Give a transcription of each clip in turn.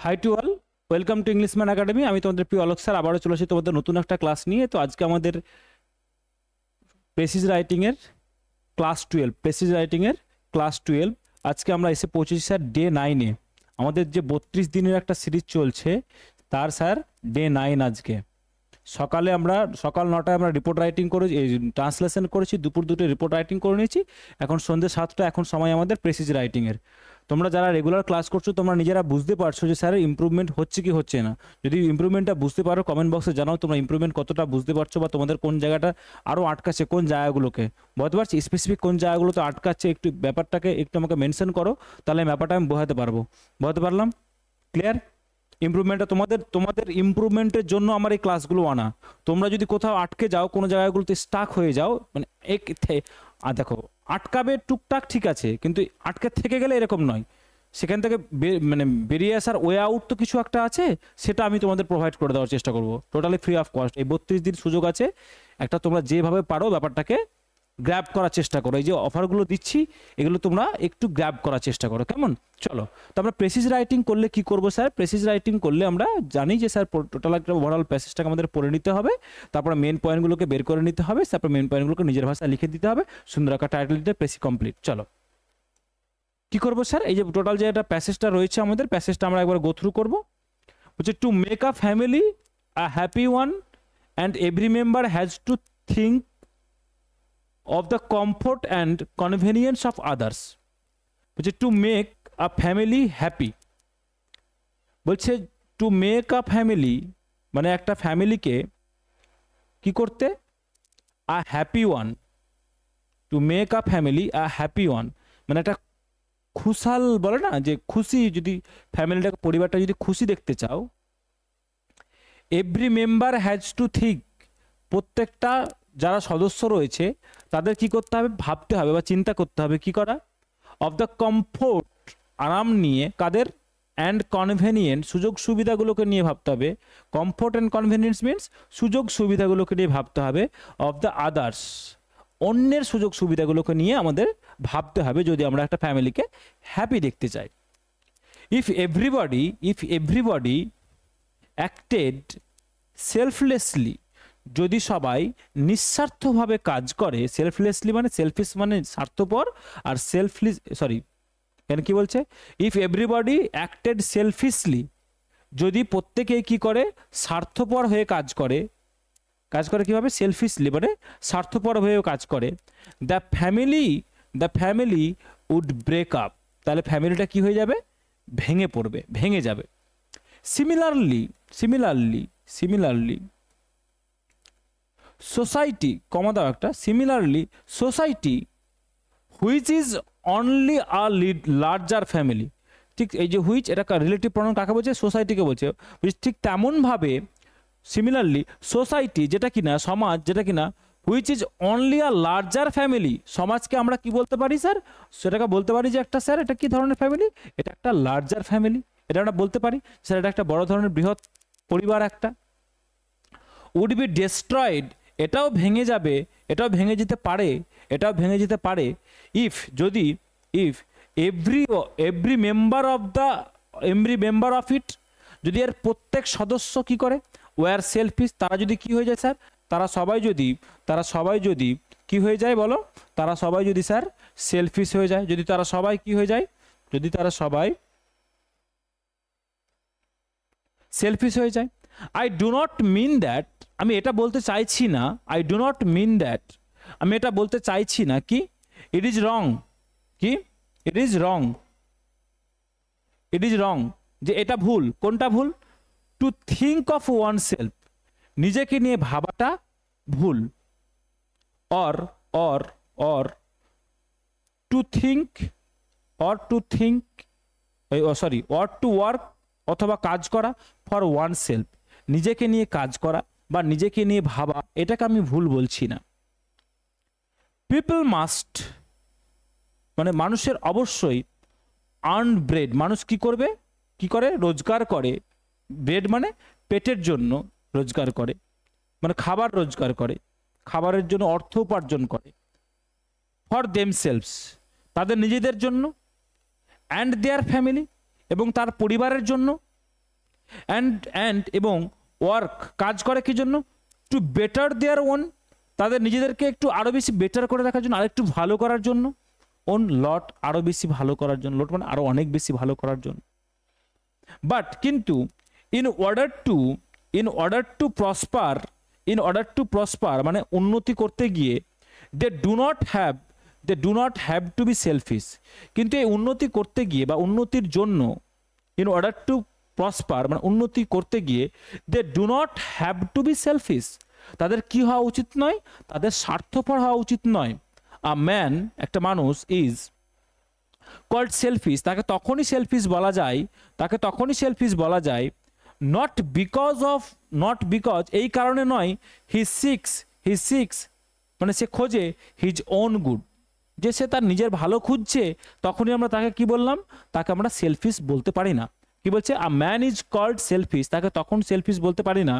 High to all, welcome to Englishman Academy. আমি তোমাদের প্রিয় অলোক স্যার, আবারও চলে আসি তোমাদের নতুন একটা ক্লাস নিয়ে। তো আজকে আমাদের প্রেসিজ রাইটিংয়ের ক্লাস 12 আজকে আমরা এসে পৌঁছেছি স্যার ডে 9-এ। আমাদের যে 32 দিনের একটা সিরিজ চলছে তার স্যার ডে 9 আজকে। সকাল 9টায় আমরা রিপোর্ট রাইটিং করে ট্রান্সলেশন করেছি, দুপুর 2টোয় রিপোর্ট রাইটিং করে নিয়েছি, এখন সন্ধ্যে 7টা, এখন সময় আমাদের প্রেসিজ রাইটিংয়ের। তোমরা যারা রেগুলার ক্লাস করছো তোমরা নিজেরা বুঝতে পারছো যে স্যার ইমপ্রুভমেন্ট হচ্ছে কি হচ্ছে না। যদি ইমপ্রুভমেন্টটা বুঝতে পারো কমেন্ট বক্সে জানাও তোমরা ইমপ্রুভমেন্ট কতটা বুঝতে পারছো, বা তোমাদের কোন জায়গাটা আরও আটকাচ্ছে, কোন জায়গাগুলোকে বলতে পারছি স্পেসিফিক কোন জায়গাগুলোতে আটকাচ্ছে, একটু ব্যাপারটাকে একটু আমাকে মেনশন করো, তাহলে ব্যাপারটা আমি বোঝাতে পারলাম। ক্লিয়ার? ইমপ্রুভমেন্টটা তোমাদের ইমপ্রুভমেন্টের জন্য আমার এই ক্লাসগুলো আনা। তোমরা যদি কোথাও আটকে যাও, কোনো জায়গাগুলোতে স্টাক হয়ে যাও, মানে দেখো আটকাবে টুকটাক ঠিক আছে, কিন্তু আটকে থেকে গেলে এরকম নয়, সেখান থেকে মানে বেরিয়ে আসার ওয়ে আউট তো কিছু একটা আছে, সেটা আমি তোমাদের প্রোভাইড করে দেওয়ার চেষ্টা করব টোটালি ফ্রি অফ কস্ট। এই 32 দিন সুযোগ আছে একটা, তোমরা যেভাবে পারো ব্যাপারটাকে গ্র্যাব করার চেষ্টা করো। এই যে অফারগুলো দিচ্ছি এগুলো তোমরা একটু গ্র্যাব করার চেষ্টা করো, কেমন? চলো, তো আমরা প্রেসিজ রাইটিং করলে কি করব স্যার? প্রেসিজ রাইটিং করলে আমরা জানি যে স্যার টোটাল একটা ওভারঅল প্যাসেজটাকে আমাদের পড়ে নিতে হবে, তারপরে মেন পয়েন্টগুলোকে বের করে নিতে হবে, তারপর মেন পয়েন্টগুলোকে নিজের ভাষায় লিখে দিতে হবে, সুন্দর একটা টাইটেল দিতে, প্রেসি কমপ্লিট। চলো কি করবো স্যার? এই যে টোটাল যে একটা প্যাসেজটা রয়েছে আমাদের, প্যাসেজটা আমরা একবার গো থ্রু করবো। হচ্ছে to make a family a happy one and every member has to think of the comfort and convenience of others, বলছে to make a family happy. বলছে টু মেক আ ফ্যামিলি মানে একটা ফ্যামিলিকে কি করতে? A happy one. To make a family a happy one মানে একটা খুশাল, বলে না যে খুশি, যদি ফ্যামিলিটাকে পরিবারটা যদি খুশি দেখতে চাও, every member has to think, প্রত্যেকটা যারা সদস্য রয়েছে তাদের কি করতে হবে? ভাবতে হবে বা চিন্তা করতে হবে। কি করা? অফ দ্য কমফোর্ট, আরাম নিয়ে, কাদের? অ্যান্ড কনভেনিয়েন্ট, সুযোগ সুবিধাগুলোকে নিয়ে ভাবতে হবে। কমফোর্ট অ্যান্ড কনভেনিয়েন্স মিনস সুযোগ সুবিধাগুলোকে নিয়ে ভাবতে হবে। অফ দ্য আদার্স, অন্যের সুযোগ সুবিধাগুলোকে নিয়ে আমাদের ভাবতে হবে যদি আমরা একটা ফ্যামিলিকে হ্যাপি দেখতে চাই। ইফ এভরিবডি অ্যাক্টেড সেলফলেসলি, যদি সবাই নিঃস্বার্থভাবে কাজ করে, সেলফলেসলি মানে সেলফিশ মানে স্বার্থপর, আর এখানে কি বলছে? ইফ এভরিবডি অ্যাক্টেড সেলফিশলি, যদি প্রত্যেকেই কি করে? স্বার্থপর হয়ে কাজ করে কিভাবে? সেলফিশলি মানে স্বার্থপর হয়েও কাজ করে। The family would break up, তাহলে ফ্যামিলিটা কি হয়ে যাবে? ভেঙে যাবে। সিমিলারলি সোসাইটি, কমা দাও একটা, similarly society which is only a larger family, ঠিক এই যে হুইচ, এটা রিলেটিভ প্রনাউন কাকে বলছে? সোসাইটিকে বলছে। ঠিক তেমনভাবে সিমিলারলি সোসাইটি, যেটা কিনা সমাজ, যেটা কিনা which is only a larger family, সমাজকে আমরা কি বলতে পারি স্যার? সেটাকে বলতে পারি যে একটা, স্যার এটা কি ধরনের ফ্যামিলি? এটা একটা লার্জার ফ্যামিলি, এটা আমরা বলতে পারি স্যার এটা একটা বড় ধরনের বৃহৎ পরিবার একটা। উড বি ডেস্ট্রয়েড, এটাও ভেঙে যাবে, এটাও ভেঙে যেতে পারে। ইফ এভরি মেম্বার অফ ইট, যদি এর প্রত্যেক সদস্য কি করে? ওয়ার সেলফিশ, তারা যদি কি হয়ে যায় স্যার? তারা সবাই যদি কি হয়ে যায় বলো? তারা সবাই যদি স্যার সেলফিশ হয়ে যায়, যদি তারা সবাই কি হয়ে যায়? যদি তারা সবাই সেলফিশ হয়ে যায়। I do not mean that, আমি এটা বলতে চাইছি না, আমি এটা বলতে চাইছি না কি? ইট ইজ রং, কি? ইট ইজ রং যে এটা ভুল। কোনটা ভুল? To think of one self, নিজেকে নিয়ে ভাবাটা ভুল। অর টু ওয়ার্ক, অথবা কাজ করা, ফর ওয়ান সেলফ, নিজেকে নিয়ে কাজ করা বা নিজেকে নিয়ে ভাবা, এটাকে আমি ভুল বলছি না। পিপল মাস্ট মানে মানুষের অবশ্যই, আর্ন ব্রেড, মানুষ কি করে? রোজগার করে। ব্রেড মানে পেটের জন্য রোজগার করে, মানে খাবার রোজগার করে, খাবারের জন্য অর্থ উপার্জন করে। ফর দেমসেলভস, তাদের নিজেদের জন্য। অ্যান্ড দেয়ার ফ্যামিলি, এবং তার পরিবারের জন্য। অ্যান্ড এবং ওয়ার্ক কাজ করে কি জন্য, টু বেটার দেয়ার ওন, তাদের নিজেদেরকে একটু আরও বেশি বেটার করে রাখার জন্য, আরেকটু ভালো করার জন্য, ওন লট আরও বেশি ভালো করার জন্য, লট মানে আরও অনেক বেশি ভালো করার জন্য। বাট কিন্তু ইন অর্ডার টু প্রসপার মানে উন্নতি করতে গিয়ে they do not have to be selfish, কিন্তু এই উন্নতি করতে গিয়ে বা উন্নতির জন্য, ইন অর্ডার টু প্রসপার মানে উন্নতি করতে গিয়ে they do not have to be selfish, তাদের কি হওয়া উচিত নয়, তাদের স্বার্থপর হওয়া উচিত নয়। আ ম্যান একটা মানুষ ইজ কল্ড সেলফিশ, তাকে তখনই সেলফিশ বলা যায় নট বিকজ এই কারণে নয়, হি সিক্স মানে সে খোঁজে হিজ ওন গুড, যে সে তার নিজের ভালো খুঁজছে, তখনই আমরা তাকে কি বললাম, তাকে আমরা সেলফিশ বলতে পারি না। কি বলছে, a man is called selfish, তাকে তখন সেলফিশ বলতে পারি না,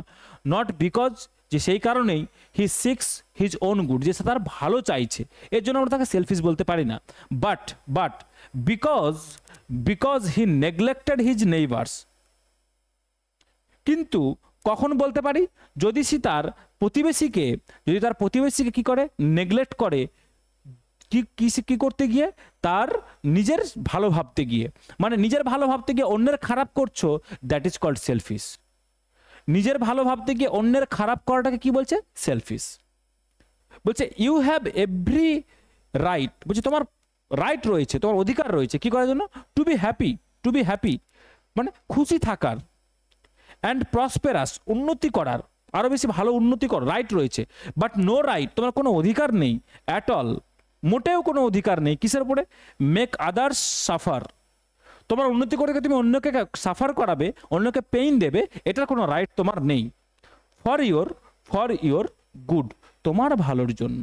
নট বিকজ যে সেই কারণেই হি সিক্স হিজ ওন গুড, যে সে তার ভালো চাইছে, এর জন্য আমরা তাকে সেলফিশ বলতে পারি না। But because he neglected his neighbours, কিন্তু কখন বলতে পারি, যদি তার প্রতিবেশীকে কি করে, নেগলেক্ট করে, কি করতে গিয়ে, তার নিজের ভালো ভাবতে গিয়ে, মানে নিজের ভালো ভাবতে গিয়ে অন্যের খারাপ করছো, দ্যাট ইজ কল্ড সেলফিশ। নিজের ভালো ভাবতে গিয়ে অন্যের খারাপ করাটাকে কি বলছে, সেলফিশ। বলছে ইউ হ্যাভ এভরি রাইট, বলছে তোমার রাইট রয়েছে, তোমার অধিকার রয়েছে কি করার জন্য, টু বি হ্যাপি মানে খুশি থাকার, অ্যান্ড প্রসপেরাস উন্নতি করার, আরো বেশি ভালো উন্নতি কর রাইট রয়েছে, বাট নো রাইট তোমার কোনো অধিকার নেই, অ্যাট অল মোটেও কোনো অধিকার নেই, কিসের উপরে, মেক আদার্স সাফার, তোমার উন্নতি করে তুমি অন্যকে সাফার করাবে, অন্যকে পেইন দেবে, এটার কোনো রাইট তোমার নেই, ফর ইয়োর গুড, তোমার ভালোর জন্য।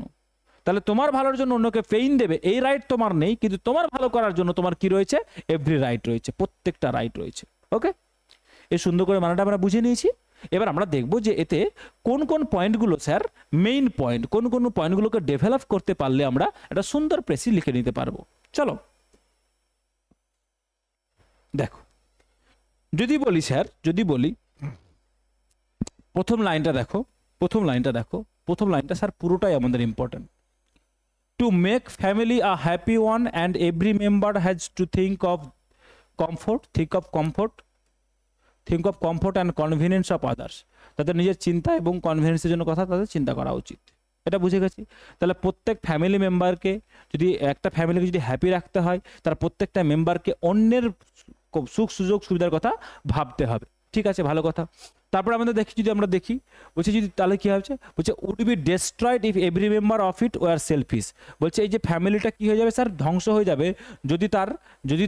তাহলে তোমার ভালোর জন্য অন্যকে পেইন দেবে এই রাইট তোমার নেই, কিন্তু তোমার ভালো করার জন্য তোমার কি রয়েছে, এভরি রাইট রয়েছে, প্রত্যেকটা রাইট রয়েছে। ওকে, এই সুন্দর করে মানাটা আমরা বুঝে নিয়েছি। এবার আমরা দেখব যে এতে কোন কোন পয়েন্টগুলো স্যার মেইন পয়েন্ট, কোন কোন পয়েন্টগুলোকে ডেভেলপ করতে পারলে আমরা একটা সুন্দর প্রেসি লিখে নিতে পারবো। চলো দেখো, যদি বলি প্রথম লাইনটা দেখো, প্রথম লাইনটা স্যার পুরোটাই আমাদের important. To make family a happy one and every member has to think of comfort and convenience of others, তাদের নিজের চিন্তা এবং কনভিনিয়েন্সের জন্য কথা তাদের চিন্তা করা উচিত, এটা বুঝে গেছি। তাহলে প্রত্যেক ফ্যামিলি মেম্বারকে যদি একটা ফ্যামিলিকে যদি হ্যাপি রাখতে হয়, তার প্রত্যেকটা মেম্বারকে অন্যের সুখ সুযোগ সুবিধার কথা ভাবতে হবে, ঠিক আছে, ভালো কথা। তারপরে আমাদের যদি আমরা দেখি বলছে যদি তাহলে কি হচ্ছে, বলছে would be destroyed if every member of it were selfish, বলছে এই যে ফ্যামিলিটা কি হয়ে যাবে স্যার, ধ্বংস হয়ে যাবে যদি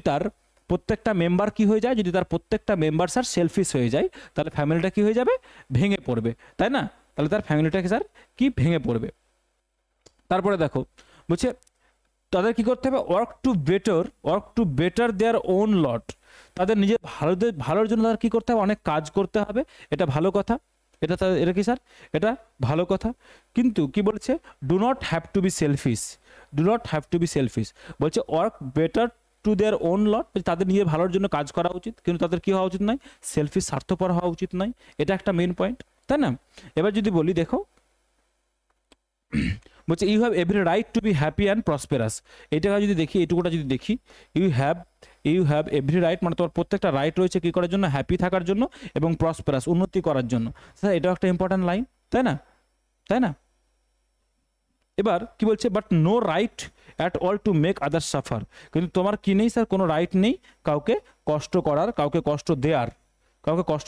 তার প্রত্যেকটা মেম্বার কি হয়ে যায়, যদি তার প্রত্যেকটা মেম্বার স্যার সেলফিশ হয়ে যায়, তাহলে ফ্যামিলিটা কি হয়ে যাবে, ভেঙে পড়বে, তাই না? তাহলে তার ফ্যামিলিটাকে স্যার কি ভেঙে পড়বে। তারপরে দেখো বলছে তাদের কি করতে হবে, work to better their own lot, তাদের নিজের ভালোর জন্য তাদের কি করতে হবে, অনেক কাজ করতে হবে, এটা ভালো কথা, এটা কি স্যার, এটা ভালো কথা। কিন্তু কি বলছে, do not have to be selfish, বলছে work better to their own lot, তাদের নিজের ভালোর জন্য কাজ করা উচিত, কিন্তু তাদের কি হওয়া উচিত নয়, সেলফিশ স্বার্থপর হওয়া উচিত নয়, এটা একটা মেইন পয়েন্ট, তাই না? এবার যদি বলি দেখো বলছে you have every right to be happy and prosperous, এইটাকে যদি দেখি, এইটুকুটা যদি দেখি, ইউ হ্যাভ এভরি রাইট মানে তোমার প্রত্যেকটা রাইট রয়েছে কি করার জন্য, হ্যাপি থাকার জন্য এবং প্রসপেরাস উন্নতি করার জন্য। স্যার এটাও একটা ইম্পর্টেন্ট লাইন, তাই না? এবার কি বলছে, but no right at all to make others suffer, কিন্তু তোমার কি নেই স্যার, কোনো রাইট নেই কাউকে কষ্ট করার, কাউকে কষ্ট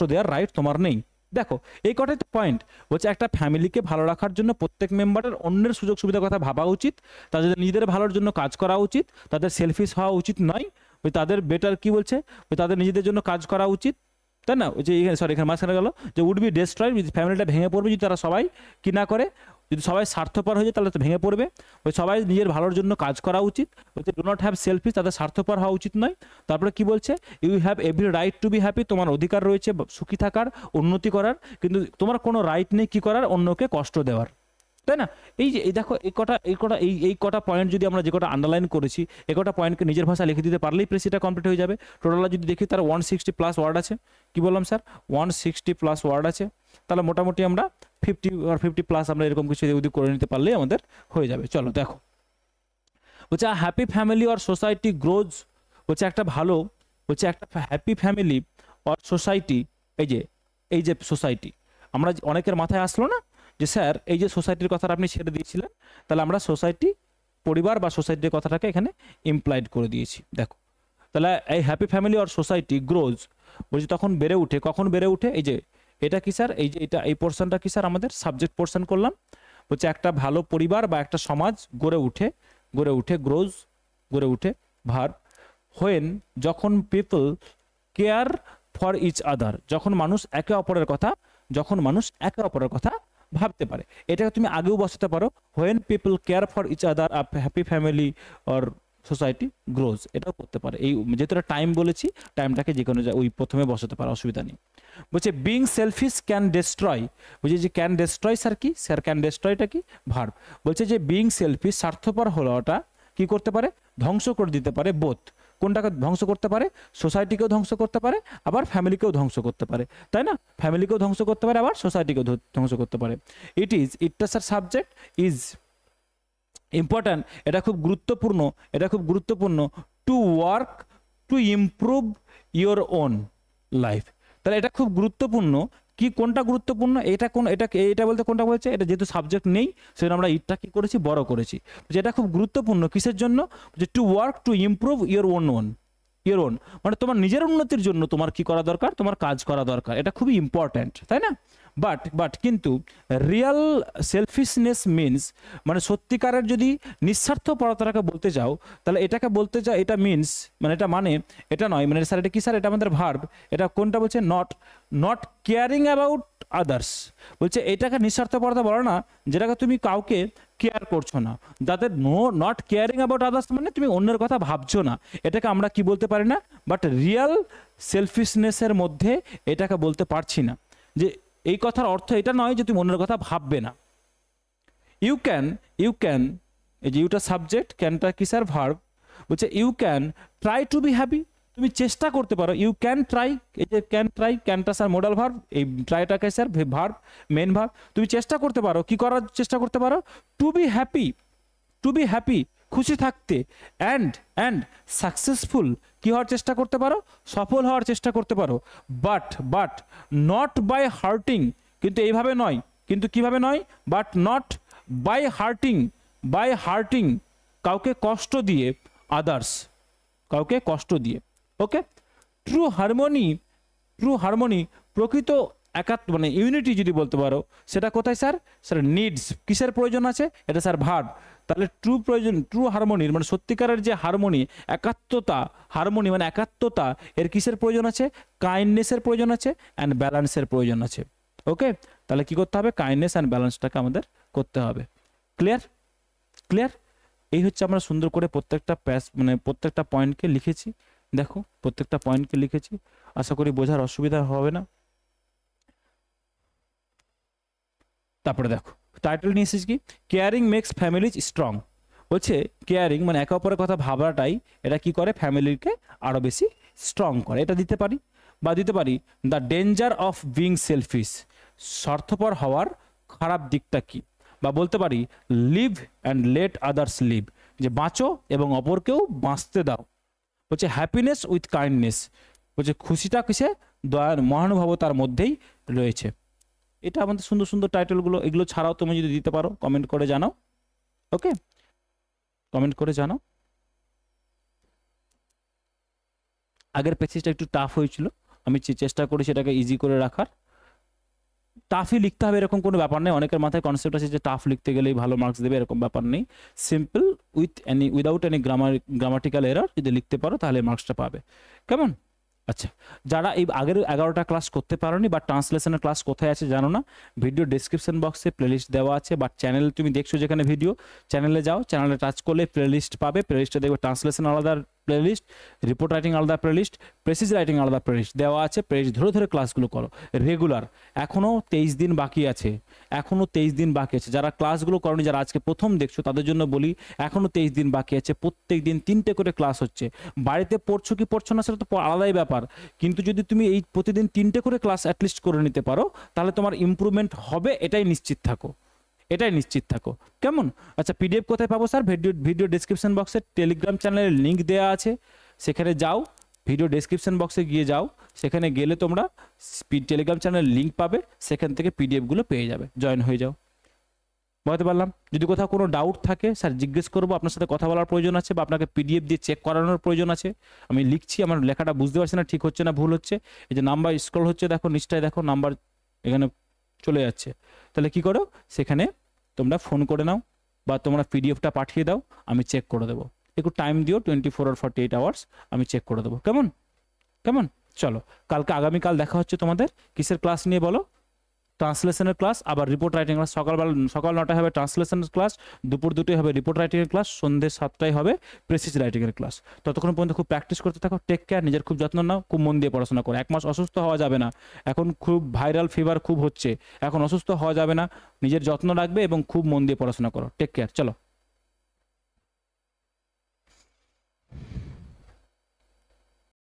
দেওয়ার রাইট তোমার নেই। দেখো এই কটাই তো পয়েন্ট, বলছে একটা ফ্যামিলিকে ভালো রাখার জন্য প্রত্যেক মেম্বারের অন্যের সুযোগ সুবিধার কথা ভাবা উচিত, তাদের নিজেদের ভালোর জন্য কাজ করা উচিত, তাদের সেলফিশ হওয়া উচিত নয়, ওই তাদের বেটার কি বলছে, ওই তাদের নিজেদের জন্য কাজ করা উচিত, তাই না? ওই যে এখানে মাঝখানে গেল যে উড বি ডেস্ট্রয়েড, ফ্যামিলিটা ভেঙে পড়বে যদি তারা সবাই কি না করে, যদি সবাই স্বার্থপর হয়ে যায় তাহলে তো ভেঙে পড়বে, ওই সবাই নিজের ভালোর জন্য কাজ করা উচিত, বলছে ডু নট হ্যাভ সেলফিশ, তাদের স্বার্থপর হওয়া উচিত নয়। তারপরে কি বলছে, you have every right to be happy, তোমার অধিকার রয়েছে সুখী থাকার, উন্নতি করার, কিন্তু তোমার কোনো রাইট নেই কি করার, অন্যকে কষ্ট দেওয়ার। তাই না? এই যে এই দেখো এই কটা পয়েন্ট যদি আমরা যে কটা আন্ডারলাইন করেছি, এই কটা পয়েন্টকে নিজের ভাষায় লিখে দিতে পারলেই প্রেসিটা কমপ্লিট হয়ে যাবে। টোটাল যদি দেখি তার 160 প্লাস ওয়ার্ড আছে। কি বললাম স্যার? 160 প্লাস ওয়ার্ড আছে। তাহলে মোটামুটি আমরা 50 আর 50 প্লাস আমরা এরকম কিছু এদিক করে নিতে পারলেই আমাদের হয়ে যাবে। চলো দেখো, বলছে happy family or society grows, বলছে একটা ভালো, বলছে একটা হ্যাপি ফ্যামিলি অর সোসাইটি, এই যে সোসাইটি, আমরা অনেকের মাথায় আসলো না যে স্যার এই যে সোসাইটির কথাটা আপনি ছেড়ে দিয়েছিলেন, তাহলে আমরা সোসাইটি, পরিবার বা সোসাইটির কথাটাকে এখানে ইমপ্লাইড করে দিয়েছি। দেখো তাহলে এই happy family or society grows, বলছি তখন বেড়ে উঠে, কখন বেড়ে উঠে? এই যে এটা কি স্যার, এই যে এই পোর্শনটা কি স্যার আমাদের সাবজেক্ট পোর্শন করলাম। বলছে একটা ভালো পরিবার বা একটা সমাজ গড়ে উঠে গ্রোজ, গড়ে উঠে ভার্ব হোয়েন, যখন people care for each other, যখন মানুষ একে অপরের কথা ভাবতে পারে। এটাকে তুমি আগেও বসাতে পারো, when people care for each other a happy family or society grows, এটাও করতে পারে। এই যেহেতু টাইম বলেছি, টাইমটাকে যে কোনো ওই প্রথমে বসাতে পারো, অসুবিধা নেই। বলছে বিং সেলফিশ ক্যান ডেস্ট্রয়, বলছে যে ক্যান ডেস্ট্রয় স্যার কি? স্যার ক্যান ডেস্ট্রয়টা কি? ভার্ব। বলছে যে বিং সেলফিশ, স্বার্থপর হলোটা কি করতে পারে? ধ্বংস করে দিতে পারে। বোথ, কোনটাকে ধ্বংস করতে পারে? সোসাইটিকেও ধ্বংস করতে পারে, আবার ফ্যামিলিকেও ধ্বংস করতে পারে, তাই না? ফ্যামিলিকেও ধ্বংস করতে পারে, আবার সোসাইটিকেও ধ্বংস করতে পারে। ইটটা স্যার সাবজেক্ট, ইজ ইম্পর্ট্যান্ট, এটা খুব গুরুত্বপূর্ণ to work to improve your own life. তাহলে এটা খুব গুরুত্বপূর্ণ, কি কোনটা গুরুত্বপূর্ণ? এটা বলতে কোনটা বলছে? এটা যেহেতু সাবজেক্ট নেই সেজন্য আমরা ইটটা কি করেছি? বড় করেছি। যেটা খুব গুরুত্বপূর্ণ কিসের জন্য? যে to work to improve your own, মানে তোমার নিজের উন্নতির জন্য তোমার কি করা দরকার? তোমার কাজ করা দরকার। এটা খুবই ইম্পর্ট্যান্ট, তাই না? বাট কিন্তু রিয়াল সেলফিশনেস মিনস, মানে সত্যিকারের যদি নিঃস্বার্থপরতাকে বলতে যাও, তাহলে এটাকে বলতে চাও, এটা মিনস মানে এটা নয়, মানে স্যার এটা কি স্যার? এটা আমাদের ভার্ব। এটা কোনটা বলছে? Not caring about others. বলছে এটাকে নিঃস্বার্থপরতা বলো না যেটাকে তুমি কাউকে কেয়ার করছো না, যাদের নট কেয়ারিং অ্যাবাউট আদার্স, মানে তুমি অন্যের কথা ভাবছো না। এটাকে আমরা কি বলতে পারি না? বাট রিয়াল সেলফিশনেসের মধ্যে এটাকে বলতে পারছি না। যে এই কথার অর্থ এটা নয় যে তুমি অন্যের কথা ভাববে না। ইউ ক্যান, এই যে ইউটা সাবজেক্ট, ক্যানটা কি স্যার? ভার্ব। বলছে you can try to be happy, তুমি চেষ্টা করতে পারো। ইউ ক্যান ট্রাই, এই যে ক্যানটা স্যার মোডাল ভার্ব, এই ট্রাইটাকে স্যার ভার্ব, মেন ভার্ব। তুমি চেষ্টা করতে পারো, কি করার চেষ্টা করতে পারো? টু বি হ্যাপি, খুশি থাকতে। অ্যান্ড সাকসেসফুল, কি হওয়ার চেষ্টা করতে পারো? সফল হওয়ার চেষ্টা করতে পারো। বাট নট বাই হার্টিং, কিন্তু এইভাবে নয়, কিন্তু কিভাবে নয়? বাট নট বাই হার্টিং, কাউকে কষ্ট দিয়ে, আদার্স, কাউকে কষ্ট দিয়ে। ওকে, ট্রু হারমোনি, প্রকৃত মানে ইউনিটি যদি বলতে পারো, সেটা কোথায় স্যার? স্যার নিডস, কিসের প্রয়োজন আছে? এটা স্যার ভার্ব। তাহলে ট্রু হারমোনির মানে সত্যিকারের যে হারমোনি, হারমোনি মানে একাত্মতা, এর কিসের প্রয়োজন আছে? কাইন্ডনেসের প্রয়োজন আছে, অ্যান্ড ব্যালেন্সের প্রয়োজন আছে। ওকে, তাহলে কি করতে হবে? কাইন্ডনেস অ্যান্ড ব্যালেন্সটাকে আমাদের করতে হবে। ক্লিয়ার? এই হচ্ছে আমরা সুন্দর করে প্রত্যেকটা পয়েন্টকে লিখেছি। দেখো প্রত্যেকটা পয়েন্টকে লিখেছি, আশা করি বোঝার অসুবিধা হবে না। তারপরে দেখো টাইটেল নিয়ে এসেছি কি? Caring makes families strong. বলছে কেয়ারিং মানে একে অপরের কথা ভাবাটাই এটা কি করে? ফ্যামিলিকে আরো বেশি স্ট্রং করে। এটা দিতে পারি the danger of being selfish, স্বার্থপর হওয়ার খারাপ দিকটা কি? বা বলতে পারি live and let others live, যে বাঁচো এবং অপরকেও বাঁচতে দাও। বলছে হ্যাপিনেস উইথ কাইন্ডনেস, বলছে খুশিটা কিসে? দয়ার মহানুভবতার মধ্যেই রয়েছে। এটা আমাদের সুন্দর টাইটেলগুলো। এগুলো ছাড়াও তুমি যদি দিতে পারো কমেন্ট করে জানাও। ওকে, কমেন্ট করে জানাও। আগের প্যাসেজটা একটু টাফ হয়েছিল, আমি চেষ্টা করেছি এটাকে ইজি করে রাখার। টাফই লিখতে হবে এরকম কোনো ব্যাপার নেই। অনেকের মাথায় কনসেপ্ট আছে যে টাফ লিখতে গেলেই ভালো মার্কস দেবে, এরকম ব্যাপার নেই। Simple without any grammatical error যদি লিখতে পারো তাহলে মার্কসটা পাবে। কেমন? আচ্ছা, যারা এই আগের 11টা ক্লাস করতে পারোনি বা ট্রান্সলেশনের ক্লাস কোথায় আছে জানো না, ভিডিও ডেসক্রিপশন বক্সে প্লেলিস্ট দেওয়া আছে। বা চ্যানেল তুমি দেখছো যেখানে ভিডিও, চ্যানেলে যাও, চ্যানেলে টাচ করলে প্লেলিস্ট পাবে। প্লেলিস্টে দেখবে ট্রান্সলেশন আলাদা প্লেলিস্ট, রিপোর্ট রাইটিং আলাদা প্লেলিস্ট, প্রেসিজ রাইটিং আলাদা প্লেলিস্ট দেওয়া আছে। প্লেলিস্ট ধরে ধরে ক্লাসগুলো করো রেগুলার। এখনও 23 দিন বাকি আছে, এখনও 23 দিন বাকি আছে। যারা ক্লাসগুলো করনি, যারা আজকে প্রথম দেখছো তাদের জন্য বলি, এখনও 23 দিন বাকি আছে। প্রত্যেক দিন 3টে করে ক্লাস হচ্ছে। বাড়িতে পড়ছো কি পড়ছো না সেটা তো আলাদাই ব্যাপার, কিন্তু যদি তুমি এই প্রতিদিন 3টে করে ক্লাস অ্যাটলিস্ট করে নিতে পারো তাহলে তোমার ইমপ্রুভমেন্ট হবে, এটাই নিশ্চিত থাকো, এটাই নিশ্চিত থাকো। কেমন? আচ্ছা, পিডিএফ কোথায় পাবো স্যার? ভিডিও ডেসক্রিপশন বক্সে টেলিগ্রাম চ্যানেলের লিঙ্ক দেওয়া আছে, সেখানে যাও, ভিডিও ডেসক্রিপশন বক্সে গিয়ে যাও, সেখানে গেলে তোমরা টেলিগ্রাম চ্যানেলের লিঙ্ক পাবে, সেখান থেকে পিডিএফগুলো পেয়ে যাবে, জয়েন হয়ে যাও। বলতে পারলাম? যদি কোথাও কোনো ডাউট থাকে স্যার জিজ্ঞেস করবো, আপনার সাথে কথা বলার প্রয়োজন আছে বা আপনাকে পিডিএফ দিয়ে চেক করানোর প্রয়োজন আছে, আমি লিখছি, আমার লেখাটা বুঝতে পারছি না, ঠিক হচ্ছে না ভুল হচ্ছে, এই যে নাম্বার স্ক্রল হচ্ছে দেখো, নিচটায় দেখো নাম্বার এখানে চলে যাচ্ছে, তাহলে কি করো, সেখানে তোমরা ফোন করে নাও বা তোমরা পিডিএফটা পাঠিয়ে দাও, আমি চেক করে দেবো। একটু টাইম দিও, 24 or 48 আওয়ার্স, আমি চেক করে দেবো। কেমন? কেমন? চলো, কালকে আগামীকাল দেখা হচ্ছে তোমাদের। কিসের ক্লাস নিয়ে বলো? ট্রান্সলেশনের ক্লাস, আবার রিপোর্ট রাইটিং ক্লাস। সকাল 9টায় হবে ট্রান্সলেশনের ক্লাস, দুপুর 2টায় হবে রিপোর্ট রাইটিংয়ের ক্লাস, সন্ধ্যে 7টায় হবে প্রেসিজ রাইটিংয়ের ক্লাস। ততক্ষণ পর্যন্ত খুব প্র্যাকটিস করতে থাকো, টেক কেয়ার, নিজের খুব যত্ন নাও, খুব মন দিয়ে পড়াশোনা করো। 1 মাস অসুস্থ হওয়া যাবে না, এখন খুব ভাইরাল ফিভার খুব হচ্ছে, এখন অসুস্থ হওয়া যাবে না, নিজের যত্ন রাখবে এবং খুব মন দিয়ে পড়াশোনা করো। টেক কেয়ার, চলো।